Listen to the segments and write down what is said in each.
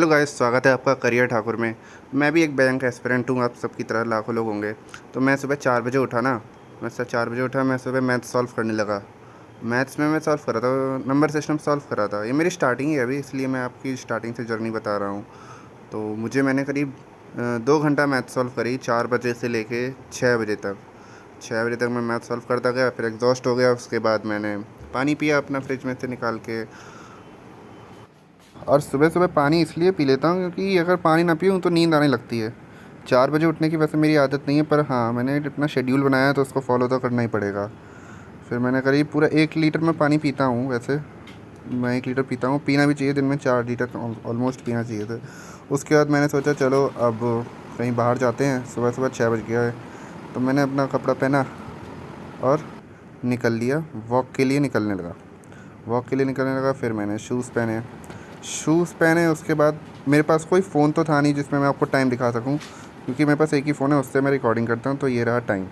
Hello guys, स्वागत है आपका करियर ठाकुर में। मैं भी एक बैंक एस्पिरेंट हूँ, आप सबकी तरह लाखों लोग होंगे। तो मैं सुबह 4 बजे उठा ना। मैं सुबह 4 बजे उठा, मैं सुबह मैथ सॉल्व करने लगा। मैथ्स में मैं सॉल्व कर रहा था, नंबर सिस्टम सॉल्व कर रहा था। ये मेरी स्टार्टिंग ही है अभी, इसलिए मैं आपकी स्टार्टिंग से जर्नी बता रहा हूँ। तो मैंने करीब 2 घंटा मैथ सॉल्व करी, 4 बजे से लेके 6 बजे तक। 6 बजे तक मैं मैथ सॉल्व करता गया, फिर एग्जॉस्ट हो गया। उसके बाद मैंने पानी पिया अपना फ्रिज में से निकाल के। और सुबह सुबह पानी इसलिए पी लेता हूँ क्योंकि अगर पानी ना पीऊँ तो नींद आने लगती है। 4 बजे उठने की वैसे मेरी आदत नहीं है, पर हाँ, मैंने अपना शेड्यूल बनाया है तो उसको फॉलो तो करना ही पड़ेगा। फिर मैंने करीब पूरा 1 लीटर मैं पानी पीता हूँ वैसे। मैं 1 लीटर पीता हूँ, पीना भी चाहिए, दिन में 4 लीटर ऑलमोस्ट पीना चाहिए था। उसके बाद मैंने सोचा चलो अब कहीं बाहर जाते हैं, सुबह सुबह 6 बज गया है। तो मैंने अपना कपड़ा पहना और निकल लिया, वॉक के लिए निकलने लगा। फिर मैंने शूज़ पहने। उसके बाद मेरे पास कोई फ़ोन तो था नहीं जिसमें मैं आपको टाइम दिखा सकूं, क्योंकि मेरे पास एक ही फ़ोन है, उससे मैं रिकॉर्डिंग करता हूं। तो ये रहा टाइम।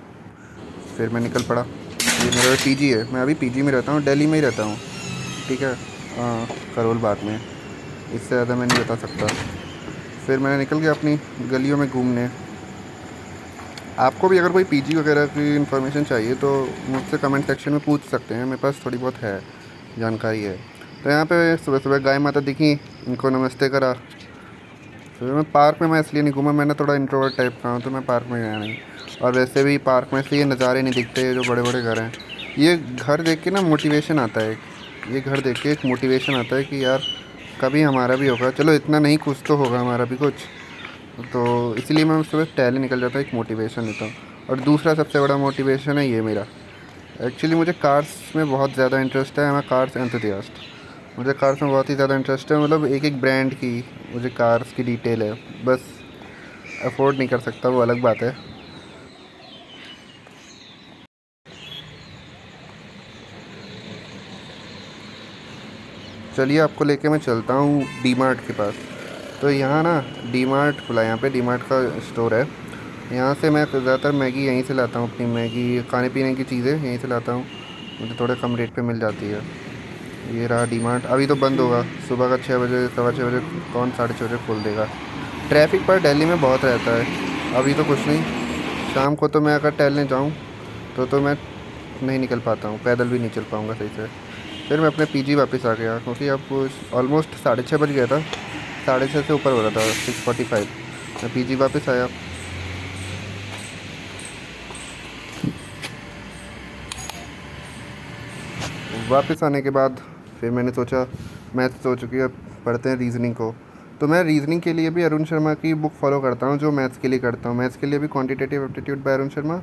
फिर मैं निकल पड़ा। ये मेरा पीजी है, मैं अभी पीजी में रहता हूँ, दिल्ली में ही रहता हूँ। ठीक है, करोल बाग में। इससे ज़्यादा मैं नहीं बता सकता। फिर मैंने निकल गया अपनी गलियों में घूमने। आपको भी अगर कोई पीजी वगैरह की इन्फॉर्मेशन चाहिए तो मुझसे कमेंट सेक्शन में पूछ सकते हैं, मेरे पास थोड़ी बहुत है, जानकारी है। तो यहाँ पे सुबह सुबह गाय माता दिखी, उनको नमस्ते करा। फिर मैं पार्क में, मैं इसलिए नहीं घूमा, मैंने थोड़ा इंट्रोवर्ट टाइप का हूँ तो मैं पार्क में गया नहीं। और वैसे भी पार्क में से ये नज़ारे नहीं दिखते जो बड़े बड़े घर हैं। ये घर देख के ना मोटिवेशन आता है। ये घर देख के एक मोटिवेशन आता है कि यार कभी हमारा भी होगा, चलो इतना नहीं कुछ तो होगा हमारा भी कुछ। तो इसलिए मैं सुबह टहले निकल जाता हूँ, एक मोटिवेशन लेता हूँ। और दूसरा सबसे बड़ा मोटिवेशन है ये मेरा। एक्चुअली मुझे कार्स में बहुत ज़्यादा इंटरेस्ट है, मैं कार्स एंथुसियास्ट। मुझे कार्स में बहुत ही ज़्यादा इंटरेस्ट है, मतलब एक एक ब्रांड की मुझे कार्स की डिटेल है। बस अफोर्ड नहीं कर सकता, वो अलग बात है। चलिए आपको लेके मैं चलता हूँ डी मार्ट के पास। तो यहाँ ना डी मार्ट खुला है, यहाँ पे डी मार्ट का स्टोर है। यहाँ से मैं ज़्यादातर मैगी यहीं से लाता हूँ, अपनी मैगी खाने पीने की चीज़ें यहीं से लाता हूँ। मुझे थोड़े कम रेट पे मिल जाती है। ये रहा डी मार्ट, अभी तो बंद होगा। सुबह का 6 बजे, 6:15 बजे कौन 6:30 बजे खोल देगा। ट्रैफिक पर दिल्ली में बहुत रहता है। अभी तो कुछ नहीं, शाम को तो मैं अगर टहलने जाऊँ तो मैं नहीं निकल पाता हूँ, पैदल भी नहीं चल पाऊँगा सही से। फिर मैं अपने पीजी वापस आ गया, क्योंकि अब ऑलमोस्ट 6:30 बज गया था। 6:30 से ऊपर हो रहा था, 6:45। मैं पीजी वापस आया। वापस आने के बाद फिर मैंने सोचा मैथ्स हो चुकी है, अब पढ़ते हैं रीजनिंग को। तो मैं रीजनिंग के लिए भी अरुण शर्मा की बुक फॉलो करता हूँ, जो मैथ्स के लिए करता हूँ। मैथ्स के लिए भी quantitative aptitude bye Arun Sharma,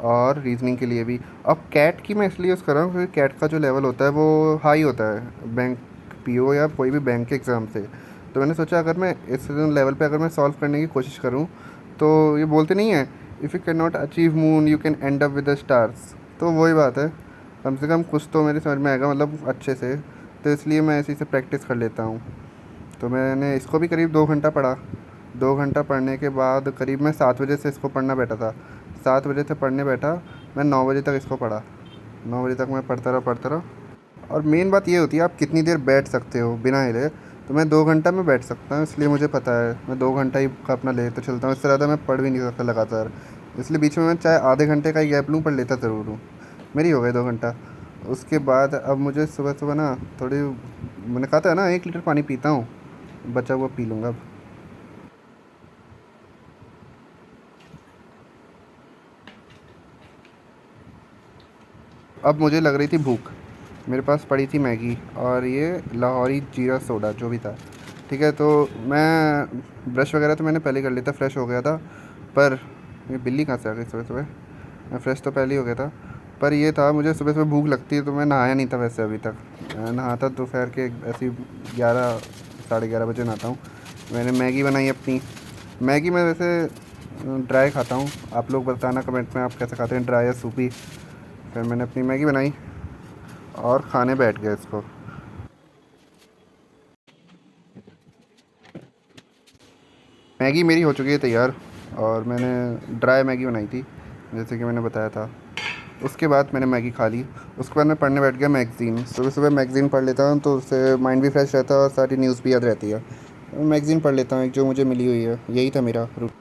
और रीजनिंग के लिए भी। अब कैट की मैं इसलिए यूज़ कर रहा हूँ क्योंकि कैट का जो लेवल होता है वो हाई होता है बैंक पीओ या कोई भी बैंक के एग्ज़ाम से। तो मैंने सोचा अगर मैं इस लेवल पे अगर मैं सॉल्व करने की कोशिश करूँ, तो ये बोलते नहीं है, if you can not achieve moon you can and up with the stars. तो वही बात है, कम से कम कुछ तो मेरे समझ में आएगा, मतलब अच्छे से। तो इसलिए मैं इसी से प्रैक्टिस कर लेता हूँ। तो मैंने इसको भी करीब 2 घंटा पढ़ा। 2 घंटा पढ़ने के बाद करीब मैं 7 बजे से इसको पढ़ना बैठा था। 7 बजे से पढ़ने बैठा, मैं 9 बजे तक इसको पढ़ा। 9 बजे तक मैं पढ़ता रहा। और मेन बात ये होती है आप कितनी देर बैठ सकते हो बिना हिले। तो मैं 2 घंटा में बैठ सकता हूँ, इसलिए मुझे पता है मैं 2 घंटा ही का अपना लेते चलता हूँ। इससे ज़्यादा मैं पढ़ भी नहीं सकता लगातार। इसलिए बीच में मैं चाहे आधे घंटे का ही गैप लूँ, पर लेता ज़रूर हूँ। मेरी हो गई 2 घंटा। उसके बाद अब मुझे सुबह सुबह ना थोड़ी, मैंने कहा था ना 1 लीटर पानी पीता हूँ, बचा हुआ पी लूँगा अब। मुझे लग रही थी भूख। मेरे पास पड़ी थी मैगी और ये लाहौरी जीरा सोडा जो भी था। ठीक है, तो मैं ब्रश वगैरह तो मैंने पहले कर लिया था, फ्रेश हो गया था। पर ये बिल्ली कहाँ से आ गई सुबह सुबह। मैं फ्रेश तो पहले ही हो गया था, पर ये था मुझे सुबह सुबह भूख लगती है, तो मैं नहाया नहीं था वैसे अभी तक। मैं नहाता दोपहर के ऐसे 11, 11:30 बजे नहाता हूँ। मैंने मैगी बनाई अपनी। मैगी में वैसे ड्राई खाता हूँ, आप लोग बताना कमेंट में आप कैसे खाते हैं, ड्राई या सूपी। फिर मैंने अपनी मैगी बनाई और खाने बैठ गया इसको। मैगी मेरी हो चुकी है तैयार, और मैंने ड्राई मैगी बनाई थी जैसे कि मैंने बताया था। उसके बाद मैंने मैगी खा ली। उसके बाद मैं पढ़ने बैठ गया मैगज़ीन। सुबह सुबह मैगज़ीन पढ़ लेता हूँ तो उससे माइंड भी फ्रेश रहता है और सारी न्यूज़ भी याद रहती है। मैगज़ीन पढ़ लेता हूँ एक जो मुझे मिली हुई है, यही था मेरा रूट।